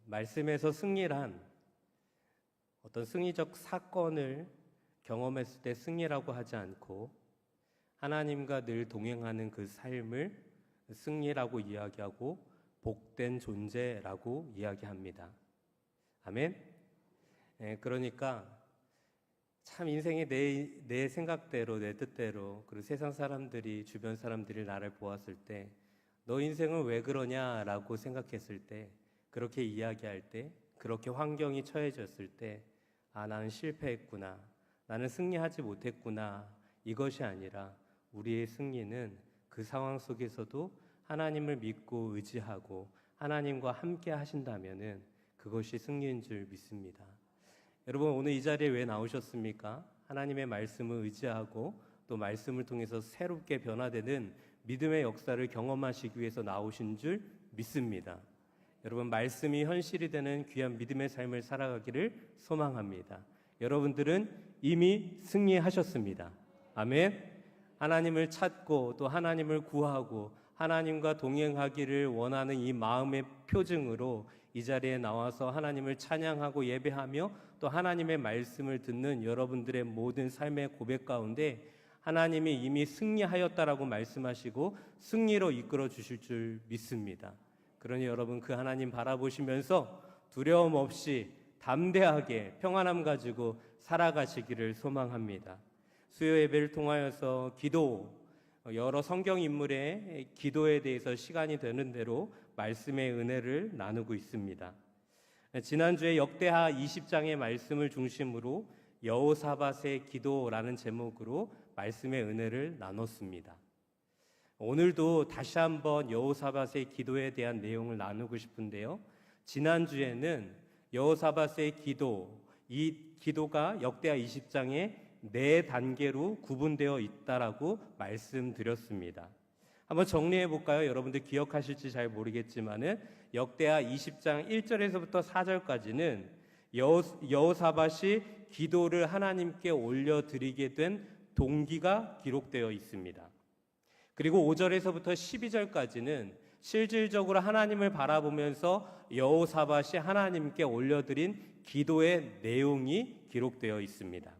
말씀에서 승리란 어떤 승리적 사건을 경험했을 때 승리라고 하지 않고 하나님과 늘 동행하는 그 삶을 승리라고 이야기하고 복된 존재라고 이야기합니다. 아멘? 그러니까 참 인생이 내 생각대로 내 뜻대로 그리고 세상 사람들이 주변 사람들이 나를 보았을 때 너 인생은 왜 그러냐라고 생각했을 때 그렇게 이야기할 때 그렇게 환경이 처해졌을 때 나는 실패했구나 나는 승리하지 못했구나 이것이 아니라 우리의 승리는 그 상황 속에서도 하나님을 믿고 의지하고 하나님과 함께 하신다면은 그것이 승리인 줄 믿습니다. 여러분 오늘 이 자리에 왜 나오셨습니까? 하나님의 말씀을 의지하고 또 말씀을 통해서 새롭게 변화되는 믿음의 역사를 경험하시기 위해서 나오신 줄 믿습니다. 여러분 말씀이 현실이 되는 귀한 믿음의 삶을 살아가기를 소망합니다. 여러분들은 이미 승리하셨습니다. 아멘. 하나님을 찾고 또 하나님을 구하고 하나님과 동행하기를 원하는 이 마음의 표징으로 이 자리에 나와서 하나님을 찬양하고 예배하며 또 하나님의 말씀을 듣는 여러분들의 모든 삶의 고백 가운데 하나님이 이미 승리하였다라고 말씀하시고 승리로 이끌어 주실 줄 믿습니다. 그러니 여러분 그 하나님 바라보시면서 두려움 없이 담대하게 평안함 가지고 살아가시기를 소망합니다. 수요 예배를 통하여서 기도, 여러 성경 인물의 기도에 대해서 시간이 되는 대로 말씀의 은혜를 나누고 있습니다. 지난주에 역대하 20장의 말씀을 중심으로 여호사밧의 기도라는 제목으로 말씀의 은혜를 나눴습니다. 오늘도 다시 한번 여호사밧의 기도에 대한 내용을 나누고 싶은데요. 지난주에는 여호사밧의 기도, 이 기도가 역대하 20장에 4단계로 구분되어 있다라고 말씀드렸습니다. 한번 정리해 볼까요? 여러분들 기억하실지 잘 모르겠지만은 역대하 20장 1절에서부터 4절까지는 여호사밧이 기도를 하나님께 올려드리게 된 동기가 기록되어 있습니다. 그리고 5절에서부터 12절까지는 실질적으로 하나님을 바라보면서 여호사밧이 하나님께 올려드린 기도의 내용이 기록되어 있습니다.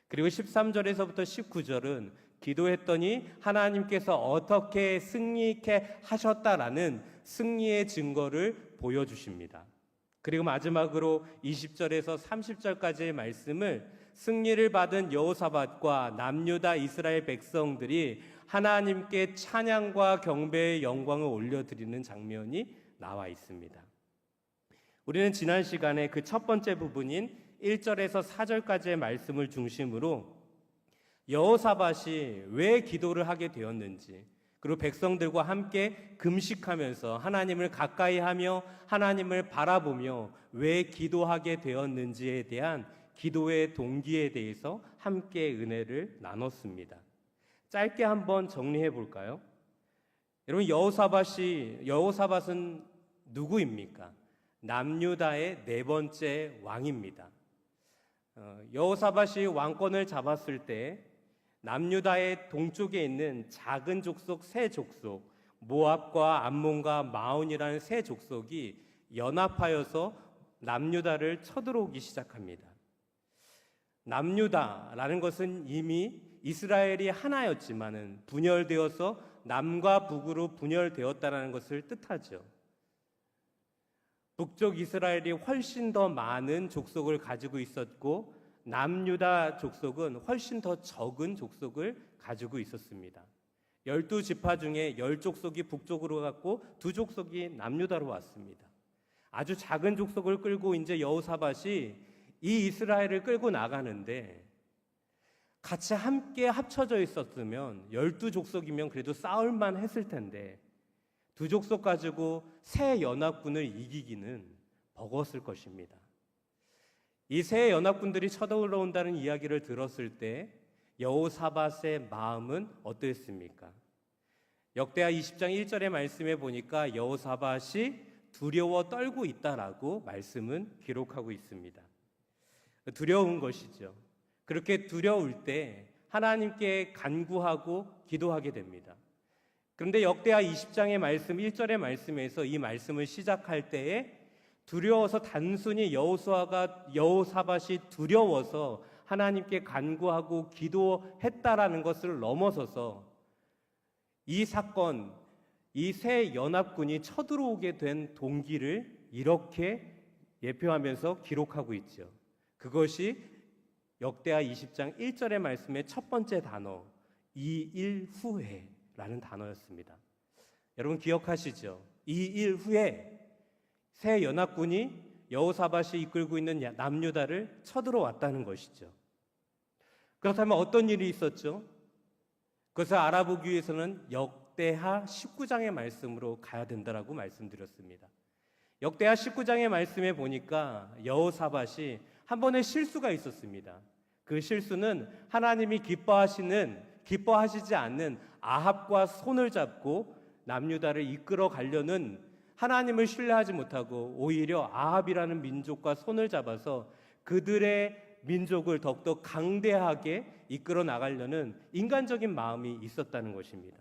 그리고 13절에서부터 19절은 기도했더니 하나님께서 어떻게 승리케 하셨다라는 승리의 증거를 보여주십니다. 그리고 마지막으로 20절에서 30절까지의 말씀을 승리를 받은 여호사밧과 남유다 이스라엘 백성들이 하나님께 찬양과 경배의 영광을 올려드리는 장면이 나와 있습니다. 우리는 지난 시간에 그 첫 번째 부분인 1절에서 4절까지의 말씀을 중심으로 여호사밧이 왜 기도를 하게 되었는지 그리고 백성들과 함께 금식하면서 하나님을 가까이 하며 하나님을 바라보며 왜 기도하게 되었는지에 대한 기도의 동기에 대해서 함께 은혜를 나눴습니다. 짧게 한번 정리해 볼까요? 여러분 여호사밧은 누구입니까? 남유다의 4번째 왕입니다. 여호사밧이 왕권을 잡았을 때 남유다의 동쪽에 있는 작은 족속 세 족속 모압과 암몬과 마온이라는 세 족속이 연합하여서 남유다를 쳐들어오기 시작합니다. 남유다라는 것은 이미 이스라엘이 하나였지만은 분열되어서 남과 북으로 분열되었다는 것을 뜻하죠. 북쪽 이스라엘이 훨씬 더 많은 족속을 가지고 있었고 남유다 족속은 훨씬 더 적은 족속을 가지고 있었습니다. 12지파 중에 10족속이 북쪽으로 갔고 2족속이 남유다로 왔습니다. 아주 작은 족속을 끌고 이제 여호사밧이 이 이스라엘을 끌고 나가는데 같이 함께 합쳐져 있었으면 12족속이면 그래도 싸울만 했을 텐데 2족속 가지고 새 연합군을 이기기는 버거웠을 것입니다. 이 새 연합군들이 쳐들어온다는 이야기를 들었을 때 여호사밧의 마음은 어땠습니까? 역대하 20장 1절의 말씀에 보니까 여호사밧이 두려워 떨고 있다라고 말씀은 기록하고 있습니다. 두려운 것이죠. 그렇게 두려울 때 하나님께 간구하고 기도하게 됩니다. 그런데 역대하 20장의 말씀 1절의 말씀에서 이 말씀을 시작할 때에 두려워서 단순히 여호사밧이 두려워서 하나님께 간구하고 기도했다라는 것을 넘어서서 이 사건, 이 새 연합군이 쳐들어오게 된 동기를 이렇게 예표하면서 기록하고 있죠. 그것이 역대하 20장 1절의 말씀의 첫 번째 단어, 2일 후에라는 단어였습니다. 여러분 기억하시죠? 2일 후에 새 연합군이 여호사밧이 이끌고 있는 남유다를 쳐들어왔다는 것이죠. 그렇다면 어떤 일이 있었죠? 그것을 알아보기 위해서는 역대하 19장의 말씀으로 가야 된다라고 말씀드렸습니다. 역대하 19장의 말씀에 보니까 여호사밧이 한 번의 실수가 있었습니다. 그 실수는 하나님이 기뻐하시지 않는 아합과 손을 잡고 남유다를 이끌어 가려는 하나님을 신뢰하지 못하고 오히려 아합이라는 민족과 손을 잡아서 그들의 민족을 더욱더 강대하게 이끌어 나가려는 인간적인 마음이 있었다는 것입니다.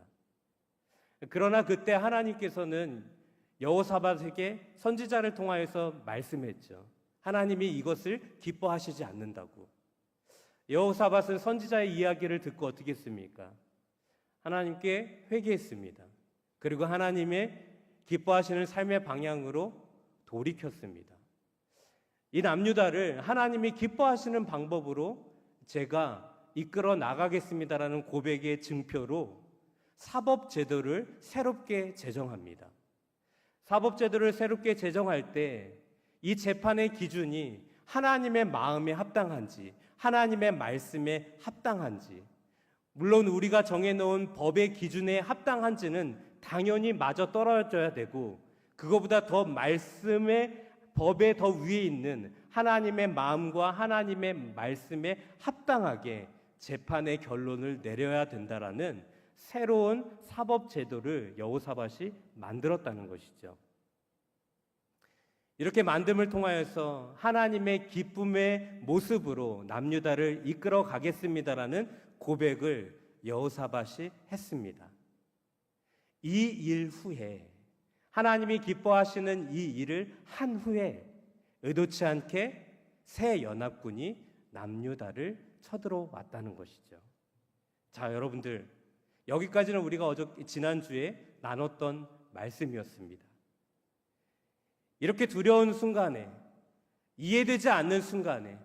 그러나 그때 하나님께서는 여호사밧에게 선지자를 통하여서 말씀했죠. 하나님이 이것을 기뻐하시지 않는다고. 여호사밧은 선지자의 이야기를 듣고 어떻게 했습니까? 하나님께 회개했습니다. 그리고 하나님의 기뻐하시는 삶의 방향으로 돌이켰습니다. 이 남유다를 하나님이 기뻐하시는 방법으로 제가 이끌어 나가겠습니다라는 고백의 증표로 사법제도를 새롭게 제정합니다. 사법제도를 새롭게 제정할 때 이 재판의 기준이 하나님의 마음에 합당한지, 하나님의 말씀에 합당한지, 물론 우리가 정해놓은 법의 기준에 합당한지는 당연히 마저 떨어져야 되고, 그거보다 더 말씀의 법에 더 위에 있는 하나님의 마음과 하나님의 말씀에 합당하게 재판의 결론을 내려야 된다라는 새로운 사법제도를 여호사밧이 만들었다는 것이죠. 이렇게 만듦을 통하여서 하나님의 기쁨의 모습으로 남유다를 이끌어 가겠습니다라는 고백을 여호사밧이 했습니다. 이 일 후에, 하나님이 기뻐하시는 이 일을 한 후에 의도치 않게 새 연합군이 남유다를 쳐들어왔다는 것이죠. 자, 여러분들, 여기까지는 우리가 지난주에 나눴던 말씀이었습니다. 이렇게 두려운 순간에, 이해되지 않는 순간에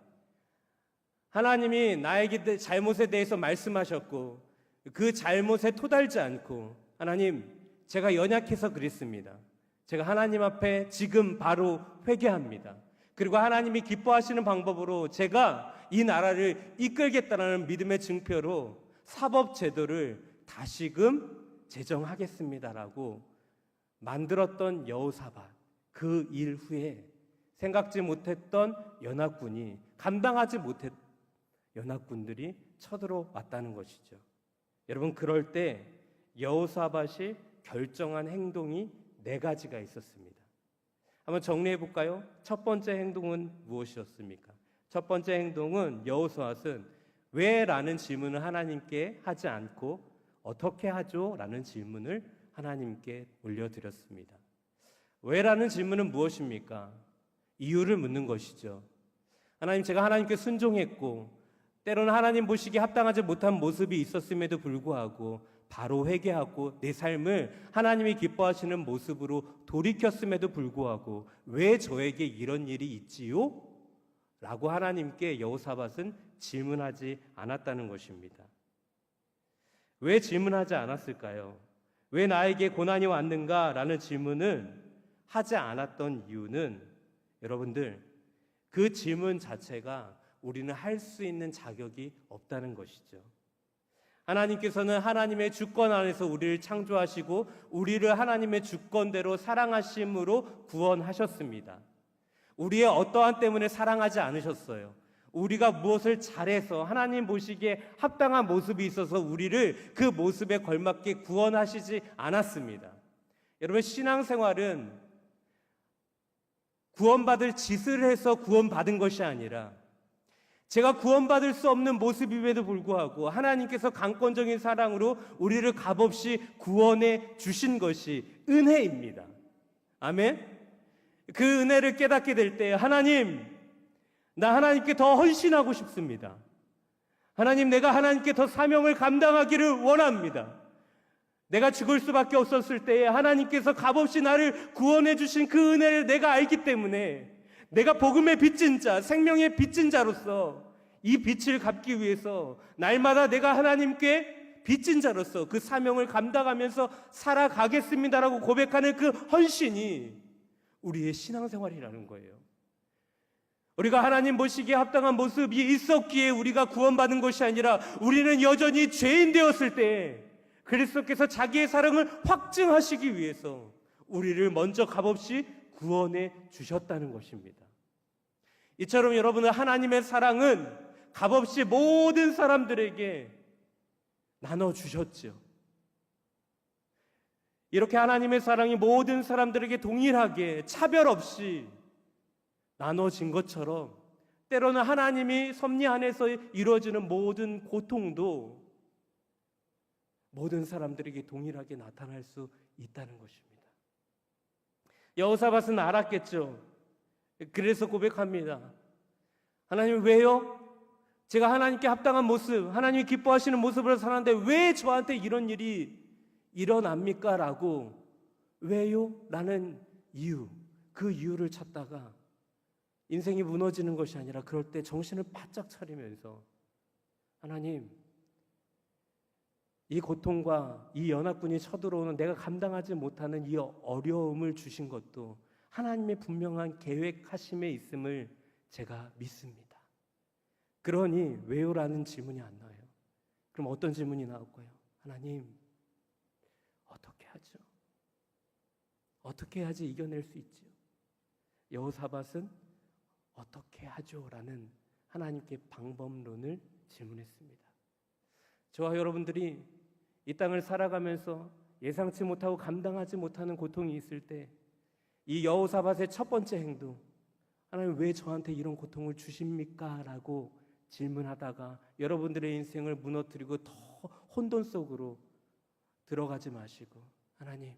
하나님이 나에게 잘못에 대해서 말씀하셨고 그 잘못에 토달지 않고, 하나님, 제가 연약해서 그랬습니다. 제가 하나님 앞에 지금 바로 회개합니다. 그리고 하나님이 기뻐하시는 방법으로 제가 이 나라를 이끌겠다는 믿음의 증표로 사법제도를 다시금 제정하겠습니다라고 만들었던 여호사밧, 그 일 후에 생각지 못했던 연합군이, 감당하지 못했던 연합군들이 쳐들어왔다는 것이죠. 여러분, 그럴 때 여호사밧이 결정한 행동이 4가지가 있었습니다. 한번 정리해 볼까요? 첫 번째 행동은 무엇이었습니까? 첫 번째 행동은 여호사밧은 왜? 라는 질문을 하나님께 하지 않고 어떻게 하죠? 라는 질문을 하나님께 올려드렸습니다. 왜? 라는 질문은 무엇입니까? 이유를 묻는 것이죠. 하나님, 제가 하나님께 순종했고 때로는 하나님 보시기에 합당하지 못한 모습이 있었음에도 불구하고 바로 회개하고 내 삶을 하나님이 기뻐하시는 모습으로 돌이켰음에도 불구하고 왜 저에게 이런 일이 있지요? 라고 하나님께 여호사밧은 질문하지 않았다는 것입니다. 왜 질문하지 않았을까요? 왜 나에게 고난이 왔는가? 라는 질문을 하지 않았던 이유는, 여러분들, 그 질문 자체가 우리는 할 수 있는 자격이 없다는 것이죠. 하나님께서는 하나님의 주권 안에서 우리를 창조하시고 우리를 하나님의 주권대로 사랑하심으로 구원하셨습니다. 우리의 어떠한 때문에 사랑하지 않으셨어요. 우리가 무엇을 잘해서 하나님 보시기에 합당한 모습이 있어서 우리를 그 모습에 걸맞게 구원하시지 않았습니다. 여러분, 신앙생활은 구원받을 짓을 해서 구원받은 것이 아니라, 제가 구원받을 수 없는 모습임에도 불구하고 하나님께서 강권적인 사랑으로 우리를 값없이 구원해 주신 것이 은혜입니다. 아멘? 그 은혜를 깨닫게 될 때 하나님, 나 하나님께 더 헌신하고 싶습니다. 하나님, 내가 하나님께 더 사명을 감당하기를 원합니다. 내가 죽을 수밖에 없었을 때에 하나님께서 값없이 나를 구원해 주신 그 은혜를 내가 알기 때문에 내가 복음의 빚진 자, 생명의 빚진 자로서 이 빚을 갚기 위해서 날마다 내가 하나님께 빚진 자로서 그 사명을 감당하면서 살아가겠습니다라고 고백하는 그 헌신이 우리의 신앙생활이라는 거예요. 우리가 하나님 보시기에 합당한 모습이 있었기에 우리가 구원받은 것이 아니라 우리는 여전히 죄인 되었을 때 그리스도께서 자기의 사랑을 확증하시기 위해서 우리를 먼저 값없이 구원해 주셨다는 것입니다. 이처럼 여러분은 하나님의 사랑은 값없이 모든 사람들에게 나눠주셨죠. 이렇게 하나님의 사랑이 모든 사람들에게 동일하게 차별 없이 나눠진 것처럼 때로는 하나님이 섭리 안에서 이루어지는 모든 고통도 모든 사람들에게 동일하게 나타날 수 있다는 것입니다. 여호사밧은 알았겠죠. 그래서 고백합니다. 하나님, 왜요? 제가 하나님께 합당한 모습, 하나님이 기뻐하시는 모습으로 사는데 왜 저한테 이런 일이 일어납니까? 라고, 왜요? 라는 이유, 그 이유를 찾다가 인생이 무너지는 것이 아니라 그럴 때 정신을 바짝 차리면서 하나님, 이 고통과 이 연합군이 쳐들어오는 내가 감당하지 못하는 이 어려움을 주신 것도 하나님의 분명한 계획하심에 있음을 제가 믿습니다. 그러니 왜요라는 질문이 안 나와요. 그럼 어떤 질문이 나올까요? 하나님, 어떻게 하죠? 어떻게 해야지 이겨낼 수 있죠? 여호사밧은 어떻게 하죠? 라는 하나님께 방법론을 질문했습니다. 저와 여러분들이 이 땅을 살아가면서 예상치 못하고 감당하지 못하는 고통이 있을 때 이 여호사밧의 첫 번째 행동, 하나님 왜 저한테 이런 고통을 주십니까? 라고 질문하다가 여러분들의 인생을 무너뜨리고 더 혼돈 속으로 들어가지 마시고 하나님,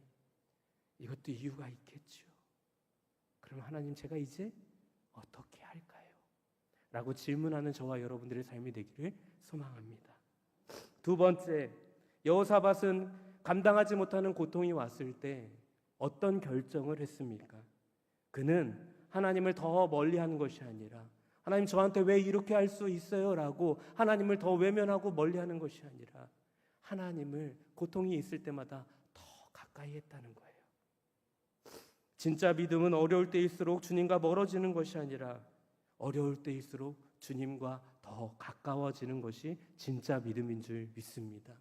이것도 이유가 있겠죠. 그럼 하나님, 제가 이제 어떻게 할까요? 라고 질문하는 저와 여러분들의 삶이 되기를 소망합니다. 두 번째, 여호사밧은 감당하지 못하는 고통이 왔을 때 어떤 결정을 했습니까? 그는 하나님을 더 멀리하는 것이 아니라 하나님, 저한테 왜 이렇게 할 수 있어요? 라고 하나님을 더 외면하고 멀리하는 것이 아니라 하나님을 고통이 있을 때마다 더 가까이 했다는 거예요. 진짜 믿음은 어려울 때일수록 주님과 멀어지는 것이 아니라 어려울 때일수록 주님과 더 가까워지는 것이 진짜 믿음인 줄 믿습니다.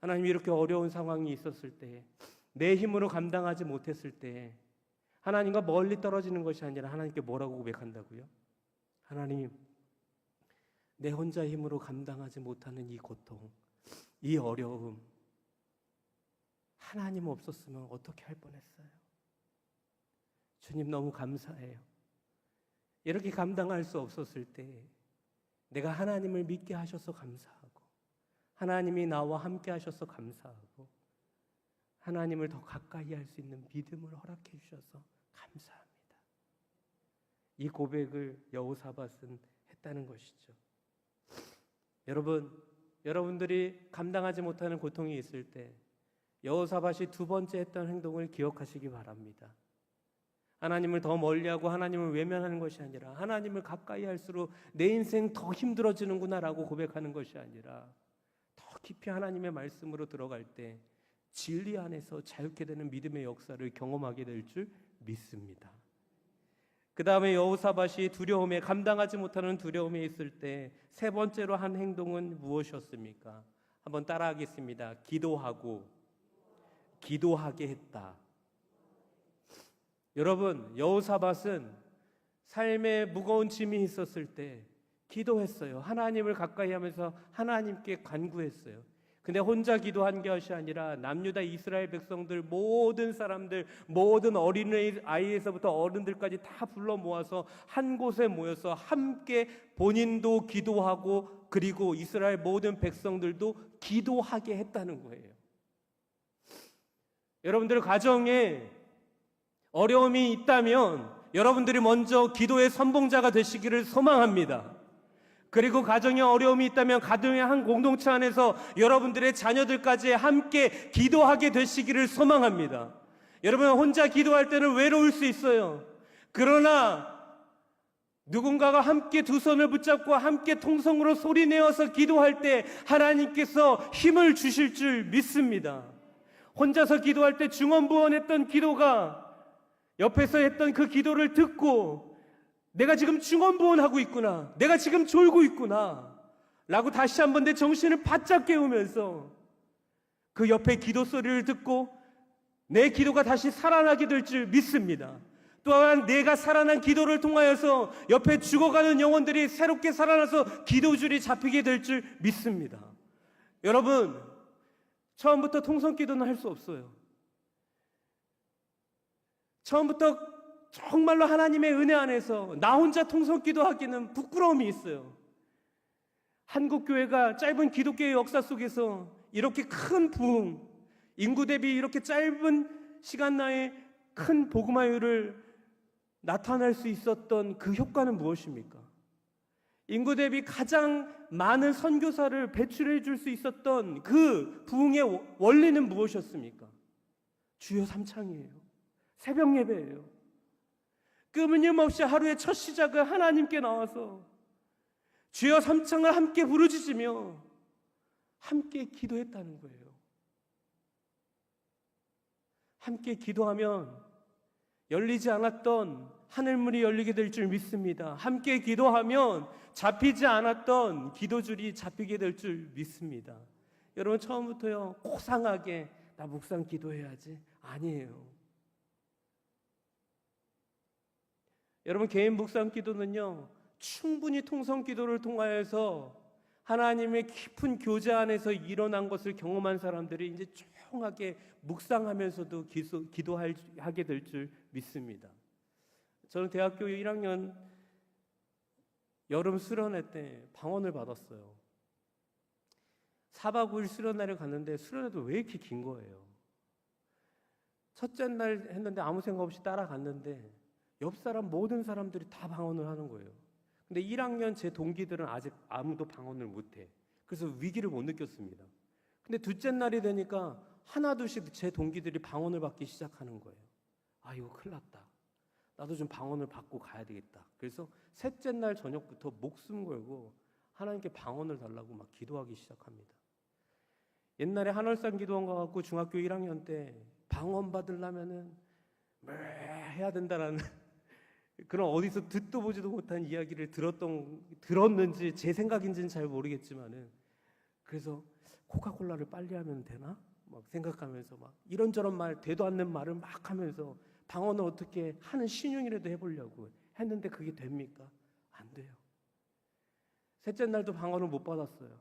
하나님, 이렇게 어려운 상황이 있었을 때, 내 힘으로 감당하지 못했을 때 하나님과 멀리 떨어지는 것이 아니라 하나님께 뭐라고 고백한다고요? 하나님, 내 혼자 힘으로 감당하지 못하는 이 고통, 이 어려움, 하나님 없었으면 어떻게 할 뻔했어요? 주님, 너무 감사해요. 이렇게 감당할 수 없었을 때 내가 하나님을 믿게 하셔서 감사하고 하나님이 나와 함께 하셔서 감사하고 하나님을 더 가까이 할 수 있는 믿음을 허락해 주셔서 감사합니다. 이 고백을 여호사밧은 했다는 것이죠. 여러분들이 감당하지 못하는 고통이 있을 때 여호사밧이 두 번째 했던 행동을 기억하시기 바랍니다. 하나님을 더 멀리하고 하나님을 외면하는 것이 아니라 하나님을 가까이 할수록 내 인생 더 힘들어지는구나라고 고백하는 것이 아니라 더 깊이 하나님의 말씀으로 들어갈 때 진리 안에서 자유케 되는 믿음의 역사를 경험하게 될 줄 믿습니다. 그 다음에 여호사밧이 두려움에, 감당하지 못하는 두려움에 있을 때 세 번째로 한 행동은 무엇이었습니까? 한번 따라하겠습니다. 기도하게 했다. 여러분, 여호사밧은 삶에 무거운 짐이 있었을 때 기도했어요. 하나님을 가까이 하면서 하나님께 간구했어요. 근데 혼자 기도한 것이 아니라 남유다 이스라엘 백성들, 모든 사람들, 모든 어린아이에서부터 어른들까지 다 불러 모아서 한 곳에 모여서 함께 본인도 기도하고 그리고 이스라엘 모든 백성들도 기도하게 했다는 거예요. 여러분들 가정에 어려움이 있다면 여러분들이 먼저 기도의 선봉자가 되시기를 소망합니다. 그리고 가정에 어려움이 있다면 가정의 한 공동체 안에서 여러분들의 자녀들까지 함께 기도하게 되시기를 소망합니다. 여러분, 혼자 기도할 때는 외로울 수 있어요. 그러나 누군가가 함께 두 손을 붙잡고 함께 통성으로 소리내어서 기도할 때 하나님께서 힘을 주실 줄 믿습니다. 혼자서 기도할 때 중언부언했던 기도가 옆에서 했던 그 기도를 듣고 내가 지금 중언부언하고 있구나, 내가 지금 졸고 있구나 라고 다시 한번 내 정신을 바짝 깨우면서 그 옆에 기도 소리를 듣고 내 기도가 다시 살아나게 될 줄 믿습니다. 또한 내가 살아난 기도를 통하여서 옆에 죽어가는 영혼들이 새롭게 살아나서 기도줄이 잡히게 될 줄 믿습니다. 여러분, 처음부터 통성기도는 할 수 없어요. 처음부터 정말로 하나님의 은혜 안에서 나 혼자 통성기도하기는 부끄러움이 있어요. 한국교회가 짧은 기독교의 역사 속에서 이렇게 큰 부흥, 인구 대비 이렇게 짧은 시간 내에 큰 복음화율을 나타낼 수 있었던 그 효과는 무엇입니까? 인구 대비 가장 많은 선교사를 배출해 줄 수 있었던 그 부흥의 원리는 무엇이었습니까? 주여 삼창이에요. 새벽 예배예요. 끊임없이 하루의 첫 시작을 하나님께 나와서 주여 삼창을 함께 부르짖으며 함께 기도했다는 거예요. 함께 기도하면 열리지 않았던 하늘문이 열리게 될 줄 믿습니다. 함께 기도하면 잡히지 않았던 기도줄이 잡히게 될 줄 믿습니다. 여러분, 처음부터요 고상하게 나 묵상 기도해야지, 아니에요. 여러분, 개인 묵상 기도는요 충분히 통성 기도를 통하여서 하나님의 깊은 교제 안에서 일어난 것을 경험한 사람들이 이제 조용하게 묵상하면서도 기도하게 될 줄 믿습니다. 저는 대학교 1학년 여름 수련회 때 방언을 받았어요. 4박 5일 수련회를 갔는데 수련회도 왜 이렇게 긴 거예요? 첫째 날 했는데 아무 생각 없이 따라갔는데 옆 사람 모든 사람들이 다 방언을 하는 거예요. 근데 1학년 제 동기들은 아직 아무도 방언을 못해. 그래서 위기를 못 느꼈습니다. 근데 둘째 날이 되니까 하나둘씩 제 동기들이 방언을 받기 시작하는 거예요. 아, 이거 큰일 났다. 나도 좀 방언을 받고 가야 되겠다. 그래서 셋째 날 저녁부터 목숨 걸고 하나님께 방언을 달라고 막 기도하기 시작합니다. 옛날에 한월산 기도원 가갖고 중학교 1학년 때 방언 받으려면은 해야 된다라는 그런 어디서 듣도 보지도 못한 이야기를 들었는지 제 생각인지는 잘 모르겠지만은 그래서 코카콜라를 빨리 하면 되나? 막 생각하면서 막 이런저런 말, 되도 않는 말을 막 하면서 방언을 어떻게 하는 신용이라도 해보려고 했는데 그게 됩니까? 안 돼요. 셋째 날도 방언을 못 받았어요.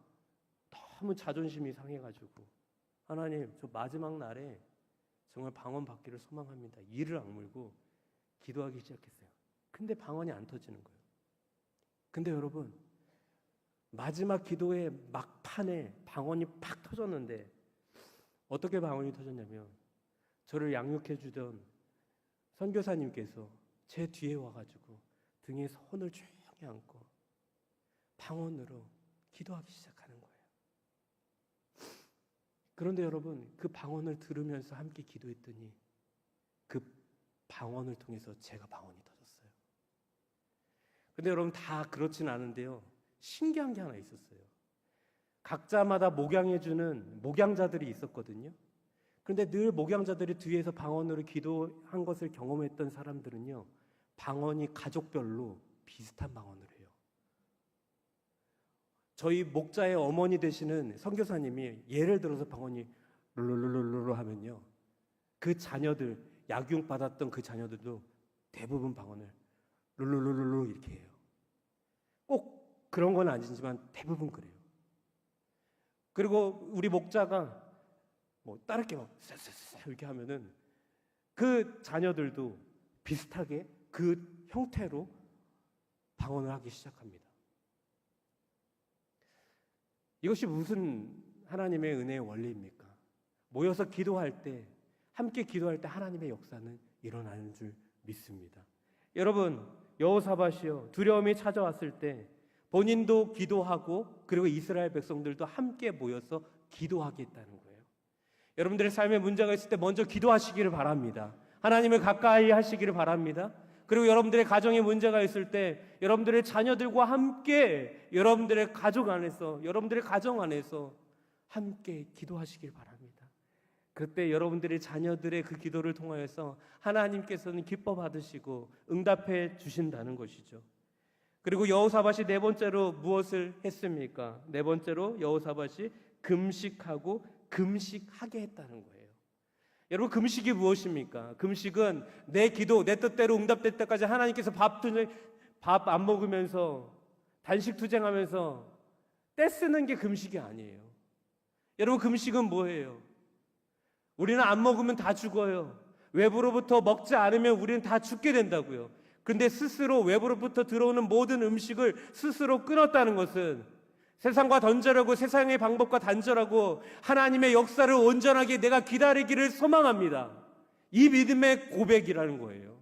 너무 자존심이 상해가지고 하나님, 저 마지막 날에 정말 방언 받기를 소망합니다. 이를 악물고 기도하기 시작했어요. 근데 방언이 안 터지는 거예요. 근데 여러분, 마지막 기도의 막판에 방언이 팍 터졌는데 어떻게 방언이 터졌냐면 저를 양육해 주던 선교사님께서 제 뒤에 와가지고 등에 손을 조용히 안고 방언으로 기도하기 시작하는 거예요. 그런데 여러분, 그 방언을 들으면서 함께 기도했더니 그 방언을 통해서 제가 방언이 터졌어요. 근데 여러분, 다 그렇진 않은데요, 신기한 게 하나 있었어요. 각자마다 목양해주는 목양자들이 있었거든요. 그런데 늘 목양자들이 뒤에서 방언으로 기도한 것을 경험했던 사람들은요, 방언이 가족별로 비슷한 방언을 해요. 저희 목자의 어머니 되시는 선교사님이 예를 들어서 방언이 룰루룰루루 하면요, 그 자녀들, 약육 받았던 그 자녀들도 대부분 방언을 룰루룰루 이렇게 해요. 꼭 그런 건 아니지만 대부분 그래요. 그리고 우리 목자가 뭐 따르게 막 이렇게 하면은 그 자녀들도 비슷하게 그 형태로 방언을 하기 시작합니다. 이것이 무슨 하나님의 은혜의 원리입니까? 모여서 기도할 때, 함께 기도할 때 하나님의 역사는 일어나는 줄 믿습니다. 여러분, 여호사밧이요, 두려움이 찾아왔을 때 본인도 기도하고 그리고 이스라엘 백성들도 함께 모여서 기도하겠다는 거예요. 여러분들의 삶에 문제가 있을 때 먼저 기도하시기를 바랍니다. 하나님을 가까이 하시기를 바랍니다. 그리고 여러분들의 가정에 문제가 있을 때 여러분들의 자녀들과 함께 여러분들의 가족 안에서, 여러분들의 가정 안에서 함께 기도하시길 바랍니다. 그때 여러분들의 자녀들의 그 기도를 통하여서 하나님께서는 기뻐 받으시고 응답해 주신다는 것이죠. 그리고 여호사밧이 네 번째로 무엇을 했습니까? 네 번째로 여호사밧이 금식하고 금식하게 했다는 거예요. 여러분, 금식이 무엇입니까? 금식은 내 기도, 내 뜻대로 응답될 때까지 하나님께서 밥 안 먹으면서 단식 투쟁하면서 떼쓰는 게 금식이 아니에요. 여러분, 금식은 뭐예요? 우리는 안 먹으면 다 죽어요. 외부로부터 먹지 않으면 우리는 다 죽게 된다고요. 그런데 스스로 외부로부터 들어오는 모든 음식을 스스로 끊었다는 것은 세상과 단절하고 세상의 방법과 단절하고 하나님의 역사를 온전하게 내가 기다리기를 소망합니다. 이 믿음의 고백이라는 거예요.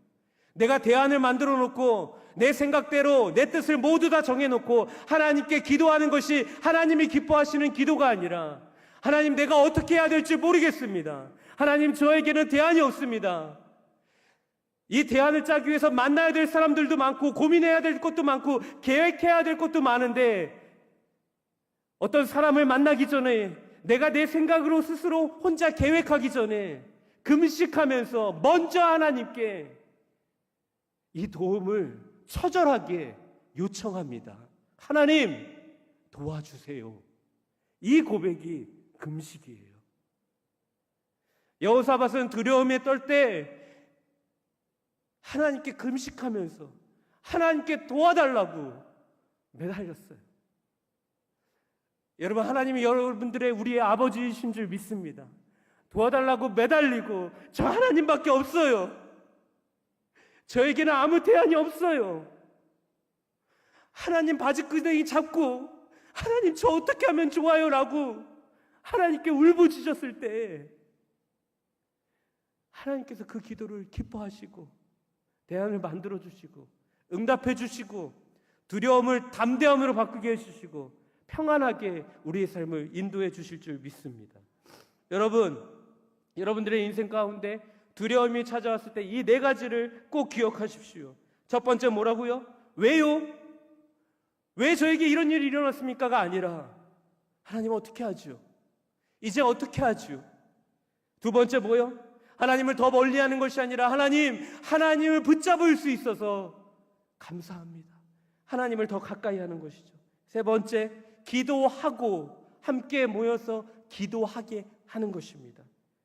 내가 대안을 만들어 놓고 내 생각대로 내 뜻을 모두 다 정해놓고 하나님께 기도하는 것이 하나님이 기뻐하시는 기도가 아니라, 하나님, 내가 어떻게 해야 될지 모르겠습니다. 하나님, 저에게는 대안이 없습니다. 이 대안을 짜기 위해서 만나야 될 사람들도 많고 고민해야 될 것도 많고 계획해야 될 것도 많은데, 어떤 사람을 만나기 전에 내가 내 생각으로 스스로 혼자 계획하기 전에 금식하면서 먼저 하나님께 이 도움을 처절하게 요청합니다. 하나님, 도와주세요. 이 고백이 금식이에요. 여호사밧은 두려움에 떨 때 하나님께 금식하면서 하나님께 도와달라고 매달렸어요. 여러분, 하나님이 여러분들의 우리의 아버지이신 줄 믿습니다. 도와달라고 매달리고, 저 하나님밖에 없어요. 저에게는 아무 대안이 없어요. 하나님 바지끄댕이 잡고, 하나님 저 어떻게 하면 좋아요? 라고 하나님께 울부짖었을 때 하나님께서 그 기도를 기뻐하시고 대안을 만들어 주시고 응답해 주시고 두려움을 담대함으로 바꾸게 해주시고 평안하게 우리의 삶을 인도해 주실 줄 믿습니다. 여러분, 여러분들의 인생 가운데 두려움이 찾아왔을 때 이 네 가지를 꼭 기억하십시오. 첫 번째 뭐라고요? 왜요? 왜 저에게 이런 일이 일어났습니까가 아니라, 하나님 어떻게 하죠? 이제 어떻게 하죠? 두 번째 뭐요? 하나님을 더 멀리하는 것이 아니라, 하나님을 붙잡을 수 있어서 감사합니다. 하나님을 더 가까이 하는 것이죠. 세 번째, 기도하고 함께 모여서 기도하게 하는 것입니다.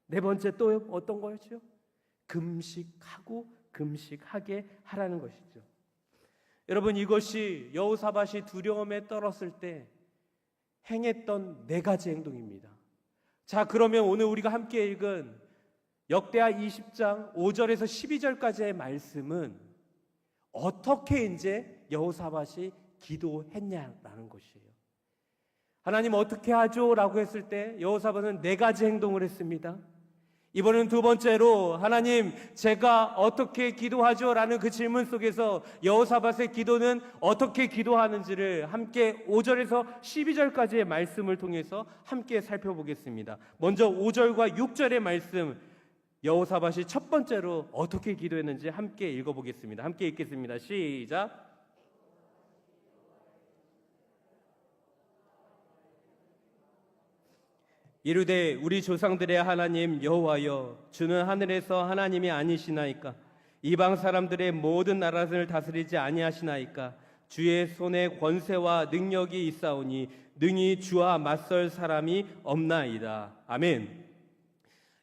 네 번째 또 어떤 거였죠? 금식하고 금식하게 하라는 것이죠. 여러분, 이것이 여호사밧이 두려움에 떨었을 때 행했던 네 가지 행동입니다. 자, 그러면 오늘 우리가 함께 읽은 역대하 20장 5절에서 12절까지의 말씀은 어떻게 이제 여호사밧이 기도했냐라는 것이에요. 하나님 어떻게 하죠? 라고 했을 때 여호사밧은 네 가지 행동을 했습니다. 이번엔 두 번째로, 하나님 제가 어떻게 기도하죠? 라는 그 질문 속에서 여호사밧의 기도는 어떻게 기도하는지를 함께 5절에서 12절까지의 말씀을 통해서 함께 살펴보겠습니다. 먼저 5절과 6절의 말씀, 여호사밧이 첫 번째로 어떻게 기도했는지 함께 읽어보겠습니다. 함께 읽겠습니다. 시작. 이르되 우리 조상들의 하나님 여호와여, 주는 하늘에서 하나님이 아니시나이까? 이방 사람들의 모든 나라를 다스리지 아니하시나이까? 주의 손에 권세와 능력이 있사오니 능히 주와 맞설 사람이 없나이다. 아멘.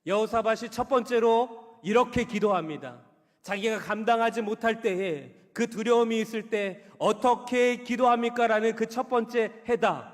여호사밧이 첫 번째로 이렇게 기도합니다. 자기가 감당하지 못할 때에, 그 두려움이 있을 때 어떻게 기도합니까? 라는 그 첫 번째 해답.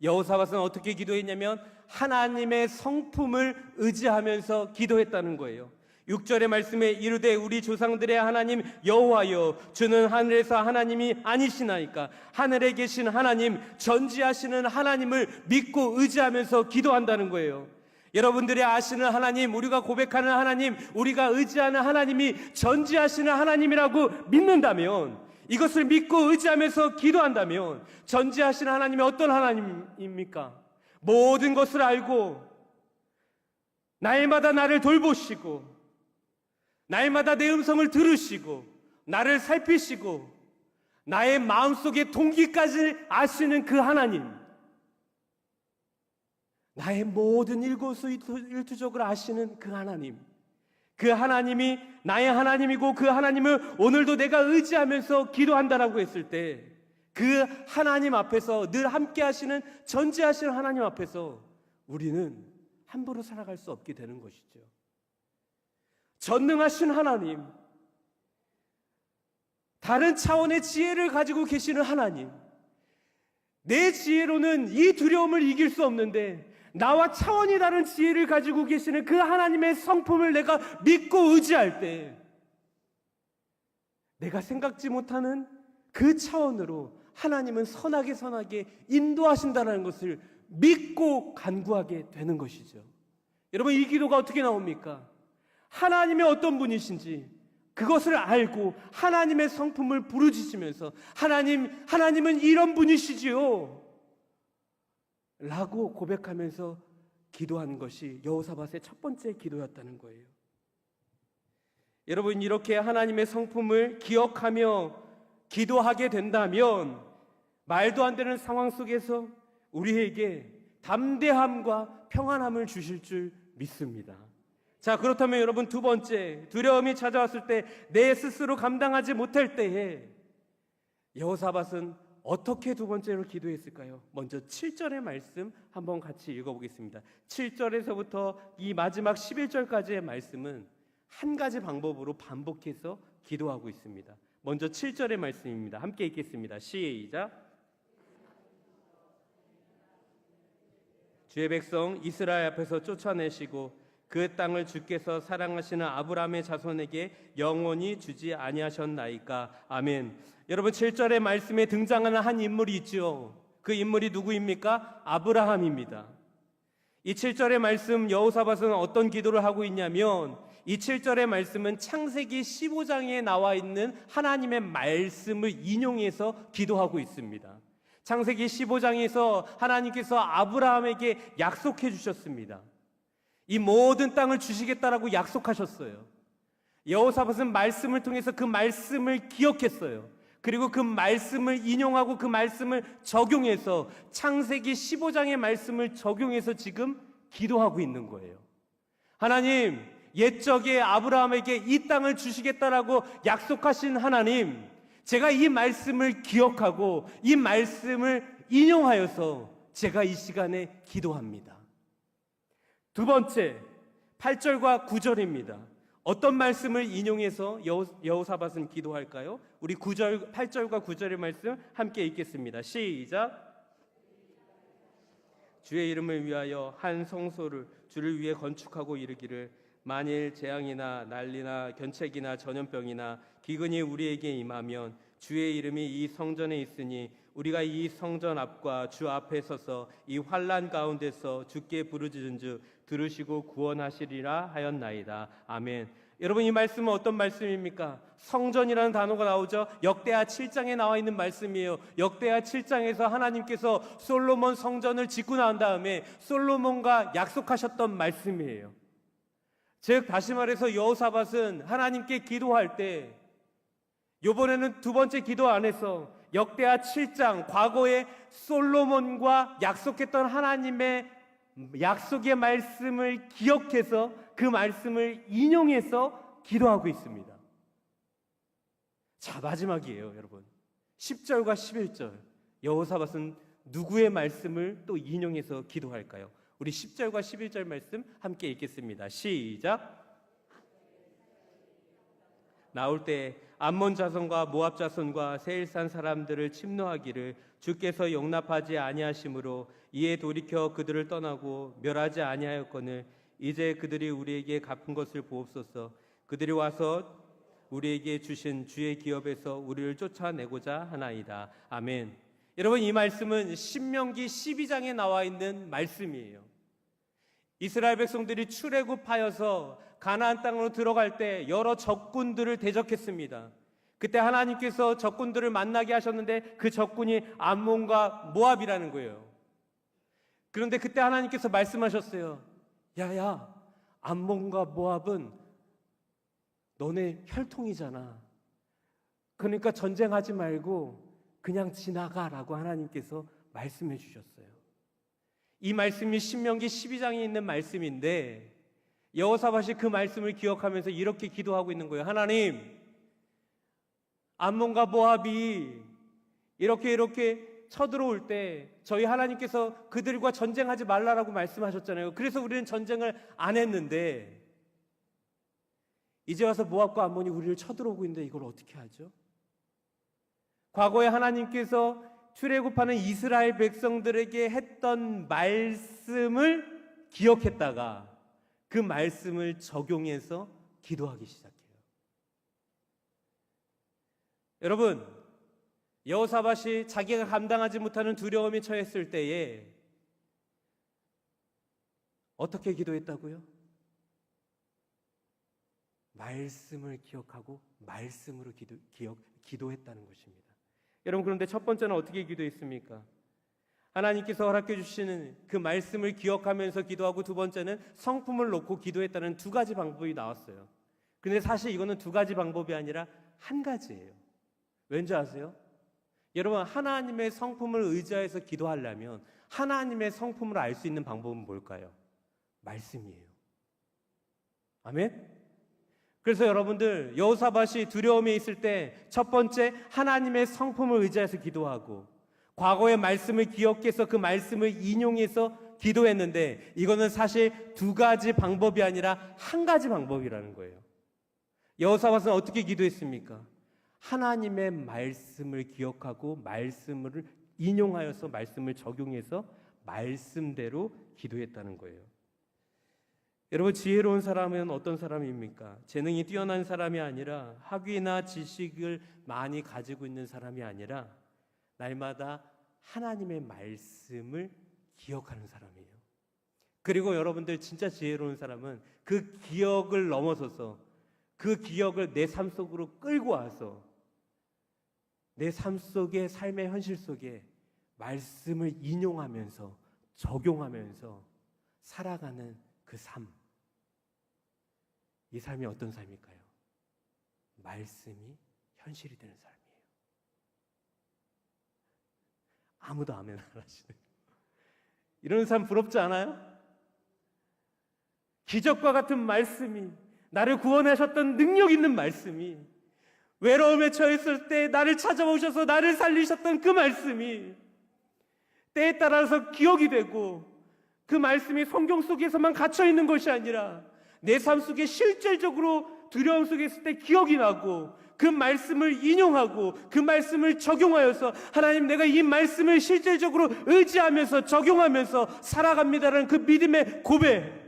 여호사밧은 어떻게 기도했냐면 하나님의 성품을 의지하면서 기도했다는 거예요. 6절의 말씀에 이르되 우리 조상들의 하나님 여호와여, 주는 하늘에서 하나님이 아니시나이까? 하늘에 계신 하나님, 전지하시는 하나님을 믿고 의지하면서 기도한다는 거예요. 여러분들이 아시는 하나님, 우리가 고백하는 하나님, 우리가 의지하는 하나님이 전지하시는 하나님이라고 믿는다면, 이것을 믿고 의지하면서 기도한다면, 전지하시는 하나님이 어떤 하나님입니까? 모든 것을 알고 날마다 나를 돌보시고 날마다 내 음성을 들으시고 나를 살피시고 나의 마음속의 동기까지 아시는 그 하나님, 나의 모든 일거수일투족을 아시는 그 하나님, 그 하나님이 나의 하나님이고 그 하나님을 오늘도 내가 의지하면서 기도한다라고 했을 때, 그 하나님 앞에서 늘 함께 하시는 전지하시는 하나님 앞에서 우리는 함부로 살아갈 수 없게 되는 것이죠. 전능하신 하나님, 다른 차원의 지혜를 가지고 계시는 하나님, 내 지혜로는 이 두려움을 이길 수 없는데 나와 차원이 다른 지혜를 가지고 계시는 그 하나님의 성품을 내가 믿고 의지할 때, 내가 생각지 못하는 그 차원으로 하나님은 선하게 인도하신다는 것을 믿고 간구하게 되는 것이죠. 여러분, 이 기도가 어떻게 나옵니까? 하나님이 어떤 분이신지 그것을 알고 하나님의 성품을 부르짖으면서 하나님은 이런 분이시지요 라고 고백하면서 기도한 것이 여호사밧의 첫 번째 기도였다는 거예요. 여러분, 이렇게 하나님의 성품을 기억하며 기도하게 된다면 말도 안 되는 상황 속에서 우리에게 담대함과 평안함을 주실 줄 믿습니다. 자, 그렇다면 여러분, 두 번째, 두려움이 찾아왔을 때 내 스스로 감당하지 못할 때에 여호사밧은 어떻게 두 번째로 기도했을까요? 먼저 7절의 말씀 한번 같이 읽어보겠습니다. 7절에서부터 이 마지막 11절까지의 말씀은 한 가지 방법으로 반복해서 기도하고 있습니다. 먼저 7절의 말씀입니다. 함께 읽겠습니다. 시작. 주의 백성 이스라엘 앞에서 쫓아내시고 그 땅을 주께서 사랑하시는 아브라함의 자손에게 영원히 주지 아니하셨나이까. 아멘. 여러분, 7절의 말씀에 등장하는 한 인물이 있죠. 그 인물이 누구입니까? 아브라함입니다. 이 7절의 말씀, 여호사밧은 어떤 기도를 하고 있냐면, 이 7절의 말씀은 창세기 15장에 나와 있는 하나님의 말씀을 인용해서 기도하고 있습니다. 창세기 15장에서 하나님께서 아브라함에게 약속해 주셨습니다. 이 모든 땅을 주시겠다라고 약속하셨어요. 여호사밧은 말씀을 통해서 그 말씀을 기억했어요. 그리고 그 말씀을 인용하고 그 말씀을 적용해서 창세기 15장의 말씀을 적용해서 지금 기도하고 있는 거예요. 하나님, 옛적에 아브라함에게 이 땅을 주시겠다라고 약속하신 하나님, 제가 이 말씀을 기억하고 이 말씀을 인용하여서 제가 이 시간에 기도합니다. 두 번째, 8절과 9절입니다. 어떤 말씀을 인용해서 여호사밧은 기도할까요? 우리 8절과 9절의 말씀 함께 읽겠습니다. 시작. 주의 이름을 위하여 한 성소를 주를 위해 건축하고 이르기를, 만일 재앙이나 난리나 견책이나 전염병이나 기근이 우리에게 임하면 주의 이름이 이 성전에 있으니 우리가 이 성전 앞과 주 앞에 서서 이 환난 가운데서 주께 부르짖은즉 들으시고 구원하시리라 하였나이다. 아멘. 여러분, 이 말씀은 어떤 말씀입니까? 성전이라는 단어가 나오죠. 역대하 7장에 나와 있는 말씀이에요. 역대하 7장에서 하나님께서 솔로몬 성전을 짓고 난 다음에 솔로몬과 약속하셨던 말씀이에요. 즉, 다시 말해서 여호사밧은 하나님께 기도할 때, 이번에는 두 번째 기도 안에서 역대하 7장, 과거에 솔로몬과 약속했던 하나님의 약속의 말씀을 기억해서 그 말씀을 인용해서 기도하고 있습니다. 자, 마지막이에요, 여러분. 10절과 11절. 여호사밧은 누구의 말씀을 또 인용해서 기도할까요? 우리 10절과 11절 말씀 함께 읽겠습니다. 시작. 나올 때 암몬 자손과 모압 자손과 세일산 사람들을 침노하기를 주께서 용납하지 아니하심으로 이에 돌이켜 그들을 떠나고 멸하지 아니하였거늘 이제 그들이 우리에게 갚은 것을 보옵소서. 그들이 와서 우리에게 주신 주의 기업에서 우리를 쫓아내고자 하나이다. 아멘. 여러분, 이 말씀은 신명기 12장에 나와 있는 말씀이에요. 이스라엘 백성들이 출애굽하여서 가나안 땅으로 들어갈 때 여러 적군들을 대적했습니다. 그때 하나님께서 적군들을 만나게 하셨는데 그 적군이 암몬과 모압이라는 거예요. 그런데 그때 하나님께서 말씀하셨어요. 야야, 암몬과 모압은 너네 혈통이잖아. 그러니까 전쟁하지 말고 그냥 지나가라고 하나님께서 말씀해 주셨어요. 이 말씀이 신명기 12장에 있는 말씀인데 여호사밧이 그 말씀을 기억하면서 이렇게 기도하고 있는 거예요. 하나님, 암몬과 모압이 이렇게 쳐들어올 때 저희 하나님께서 그들과 전쟁하지 말라라고 말씀하셨잖아요. 그래서 우리는 전쟁을 안 했는데 이제 와서 모압과 암몬이 우리를 쳐들어오고 있는데 이걸 어떻게 하죠? 과거에 하나님께서 출애굽하는 이스라엘 백성들에게 했던 말씀을 기억했다가 그 말씀을 적용해서 기도하기 시작해요. 여러분, 여호사밧이 자기가 감당하지 못하는 두려움에 처했을 때에 어떻게 기도했다고요? 말씀을 기억하고 말씀으로 기도했다는 것입니다. 여러분, 그런데 첫 번째는 어떻게 기도했습니까? 하나님께서 허락해 주시는 그 말씀을 기억하면서 기도하고, 두 번째는 성품을 놓고 기도했다는 두 가지 방법이 나왔어요. 그런데 사실 이거는 두 가지 방법이 아니라 한 가지예요. 왠지 아세요? 여러분, 하나님의 성품을 의지해서 기도하려면 하나님의 성품을 알 수 있는 방법은 뭘까요? 말씀이에요. 아멘? 그래서 여러분들, 여호사밧이 두려움에 있을 때 첫 번째, 하나님의 성품을 의지해서 기도하고 과거의 말씀을 기억해서 그 말씀을 인용해서 기도했는데, 이거는 사실 두 가지 방법이 아니라 한 가지 방법이라는 거예요. 여호사밧은 어떻게 기도했습니까? 하나님의 말씀을 기억하고 말씀을 인용하여서 말씀을 적용해서 말씀대로 기도했다는 거예요. 여러분, 지혜로운 사람은 어떤 사람입니까? 재능이 뛰어난 사람이 아니라, 학위나 지식을 많이 가지고 있는 사람이 아니라 날마다 하나님의 말씀을 기억하는 사람이에요. 그리고 여러분들, 진짜 지혜로운 사람은 그 기억을 넘어서서 그 기억을 내 삶 속으로 끌고 와서 내 삶 속의 삶의 현실 속에 말씀을 인용하면서 적용하면서 살아가는 그 삶. 이 삶이 어떤 삶일까요? 말씀이 현실이 되는 삶이에요. 아무도 아멘 안 하시네요. 이런 삶 부럽지 않아요? 기적과 같은 말씀이, 나를 구원하셨던 능력 있는 말씀이, 외로움에 처했을 때 나를 찾아오셔서 나를 살리셨던 그 말씀이 때에 따라서 기억이 되고, 그 말씀이 성경 속에서만 갇혀 있는 것이 아니라 내 삶 속에 실질적으로 두려움 속에 있을 때 기억이 나고, 그 말씀을 인용하고 그 말씀을 적용하여서 하나님, 내가 이 말씀을 실질적으로 의지하면서 적용하면서 살아갑니다라는 그 믿음의 고백.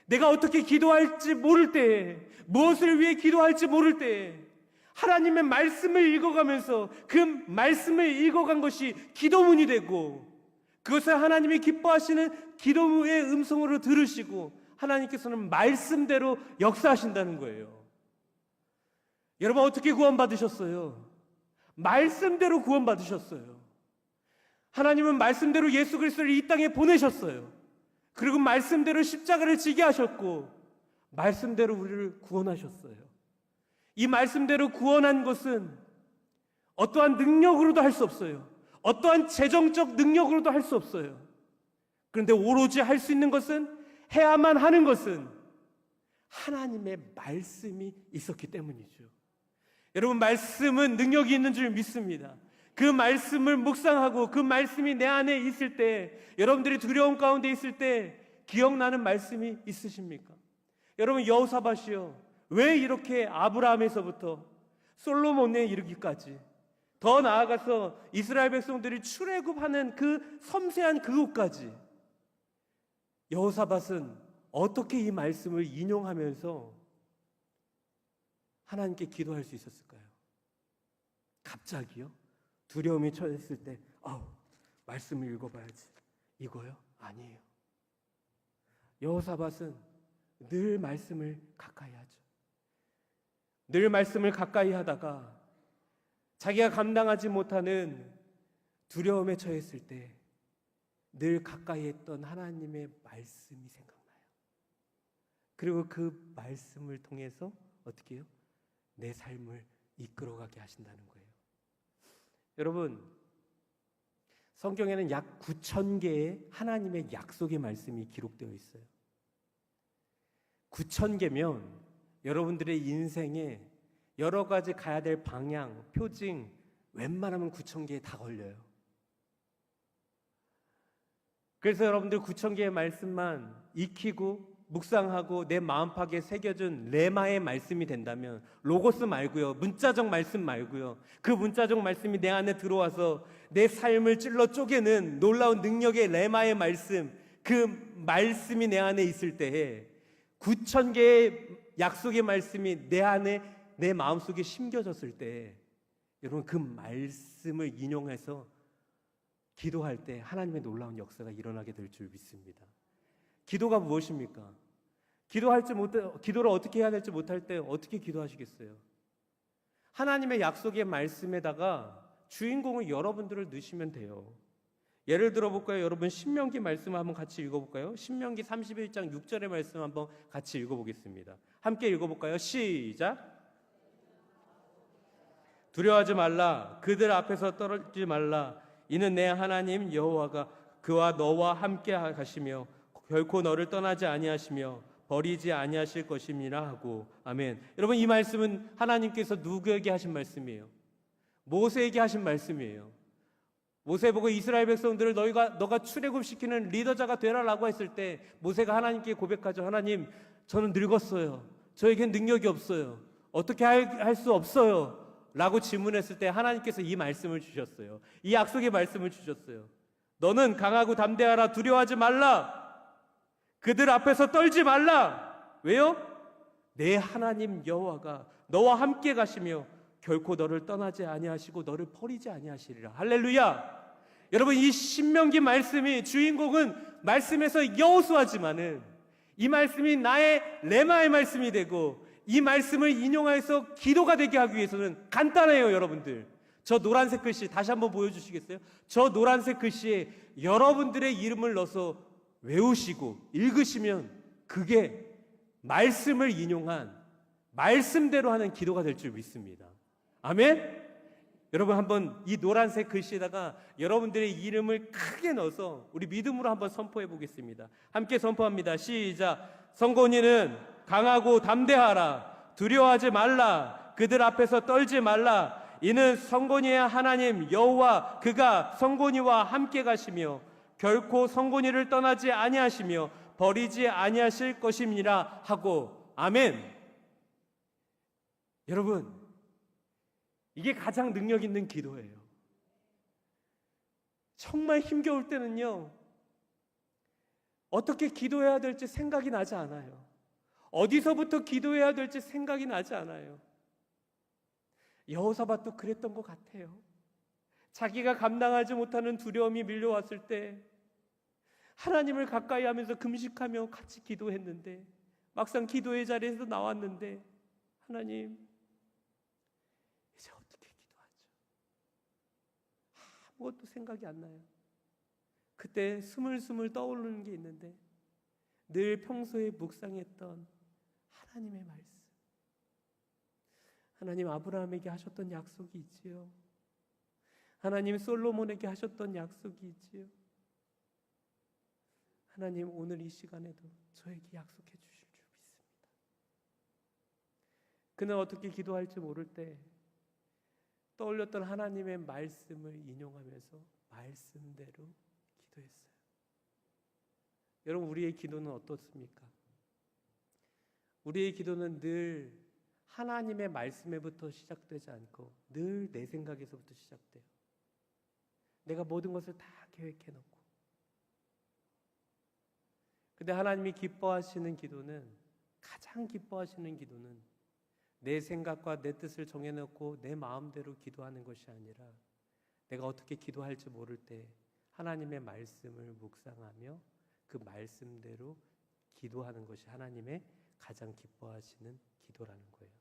내가 어떻게 기도할지 모를 때에, 무엇을 위해 기도할지 모를 때에 하나님의 말씀을 읽어가면서 그 말씀을 읽어간 것이 기도문이 되고, 그것을 하나님이 기뻐하시는 기도의 음성으로 들으시고 하나님께서는 말씀대로 역사하신다는 거예요. 여러분, 어떻게 구원받으셨어요? 말씀대로 구원받으셨어요. 하나님은 말씀대로 예수 그리스도를 이 땅에 보내셨어요. 그리고 말씀대로 십자가를 지게 하셨고 말씀대로 우리를 구원하셨어요. 이 말씀대로 구원한 것은 어떠한 능력으로도 할 수 없어요. 어떠한 재정적 능력으로도 할 수 없어요. 그런데 오로지 할 수 있는 것은, 해야만 하는 것은 하나님의 말씀이 있었기 때문이죠. 여러분, 말씀은 능력이 있는 줄 믿습니다. 그 말씀을 묵상하고 그 말씀이 내 안에 있을 때, 여러분들이 두려움 가운데 있을 때 기억나는 말씀이 있으십니까? 여러분, 여호사밧이요, 왜 이렇게 아브라함에서부터 솔로몬에 이르기까지, 더 나아가서 이스라엘 백성들이 출애굽하는 그 섬세한 그곳까지 여호사밧은 어떻게 이 말씀을 인용하면서 하나님께 기도할 수 있었을까요? 갑자기요? 두려움이 처했을 때 말씀을 읽어봐야지, 이거요? 아니에요. 여호사밧은 늘 말씀을 가까이 하죠. 늘 말씀을 가까이 하다가 자기가 감당하지 못하는 두려움에 처했을 때 늘 가까이 했던 하나님의 말씀이 생각나요. 그리고 그 말씀을 통해서 어떻게 해요? 내 삶을 이끌어가게 하신다는 거예요. 여러분, 성경에는 약 9,000개의 하나님의 약속의 말씀이 기록되어 있어요. 9,000개면 여러분들의 인생에 여러 가지 가야 될 방향, 표징, 웬만하면 9,000개에 다 걸려요. 그래서 여러분들 9,000개의 말씀만 익히고 묵상하고 내 마음팍에 새겨준 레마의 말씀이 된다면, 로고스 말고요, 문자적 말씀 말고요, 그 문자적 말씀이 내 안에 들어와서 내 삶을 찔러 쪼개는 놀라운 능력의 레마의 말씀, 그 말씀이 내 안에 있을 때에 9,000개의 약속의 말씀이 내 안에, 내 마음속에 심겨졌을 때, 여러분 그 말씀을 인용해서 기도할 때 하나님의 놀라운 역사가 일어나게 될 줄 믿습니다. 기도가 무엇입니까? 기도를 어떻게 해야 될지 못할 때 어떻게 기도하시겠어요? 하나님의 약속의 말씀에다가 주인공을 여러분들을 넣으시면 돼요. 예를 들어볼까요? 여러분 신명기 말씀 한번 같이 읽어볼까요? 신명기 31장 6절의 말씀 한번 같이 읽어보겠습니다. 함께 읽어볼까요? 시작! 두려워하지 말라. 그들 앞에서 떨지 말라. 이는 내 하나님 여호와가 그와 너와 함께 가시며 결코 너를 떠나지 아니하시며 버리지 아니하실 것임이라 하고. 아멘. 여러분, 이 말씀은 하나님께서 누구에게 하신 말씀이에요? 모세에게 하신 말씀이에요. 모세 보고 이스라엘 백성들을 너가 출애굽시키는 리더자가 되라라고 했을 때 모세가 하나님께 고백하죠. 하나님, 저는 늙었어요. 저에겐 능력이 없어요. 어떻게 할 수 없어요 라고 질문했을 때 하나님께서 이 말씀을 주셨어요. 이 약속의 말씀을 주셨어요. 너는 강하고 담대하라. 두려워하지 말라. 그들 앞에서 떨지 말라. 왜요? 내 하나님 여호와가 너와 함께 가시며 결코 너를 떠나지 아니하시고 너를 버리지 아니하시리라. 할렐루야. 여러분, 이 신명기 말씀이, 주인공은 말씀에서 여호수아지만은 이 말씀이 나의 레마의 말씀이 되고 이 말씀을 인용해서 기도가 되게 하기 위해서는 간단해요. 여러분들, 저 노란색 글씨 다시 한번 보여주시겠어요? 저 노란색 글씨에 여러분들의 이름을 넣어서 외우시고 읽으시면 그게 말씀을 인용한 말씀대로 하는 기도가 될 줄 믿습니다. 아멘? 여러분, 한번 이 노란색 글씨에다가 여러분들의 이름을 크게 넣어서 우리 믿음으로 한번 선포해 보겠습니다. 함께 선포합니다. 시작. 선곤이는 강하고 담대하라. 두려워하지 말라. 그들 앞에서 떨지 말라. 이는 선곤이의 하나님 여호와 그가 선곤이와 함께 가시며 결코 선곤이를 떠나지 아니하시며 버리지 아니하실 것임이라 하고. 아멘. 여러분, 이게 가장 능력 있는 기도예요. 정말 힘겨울 때는요, 어떻게 기도해야 될지 생각이 나지 않아요. 어디서부터 기도해야 될지 생각이 나지 않아요. 여호사밧도 그랬던 것 같아요. 자기가 감당하지 못하는 두려움이 밀려왔을 때 하나님을 가까이 하면서 금식하며 같이 기도했는데, 막상 기도의 자리에서 나왔는데 하나님, 이제 어떻게 기도하죠? 아무것도 생각이 안 나요. 그때 스물스물 떠오르는 게 있는데, 늘 평소에 묵상했던 하나님의 말씀, 하나님 아브라함에게 하셨던 약속이 있지요. 하나님 솔로몬에게 하셨던 약속이 있지요. 하나님, 오늘 이 시간에도 저에게 약속해 주실 줄 믿습니다. 그는 어떻게 기도할지 모를 때 떠올렸던 하나님의 말씀을 인용하면서 말씀대로 기도했어요. 여러분, 우리의 기도는 어떻습니까? 우리의 기도는 늘 하나님의 말씀에부터 시작되지 않고 늘 내 생각에서부터 시작돼요. 내가 모든 것을 다 계획해 놓고. 근데 하나님이 기뻐하시는 기도는, 가장 기뻐하시는 기도는 내 생각과 내 뜻을 정해놓고 내 마음대로 기도하는 것이 아니라 내가 어떻게 기도할지 모를 때 하나님의 말씀을 묵상하며 그 말씀대로 기도하는 것이 하나님의 가장 기뻐하시는 기도라는 거예요.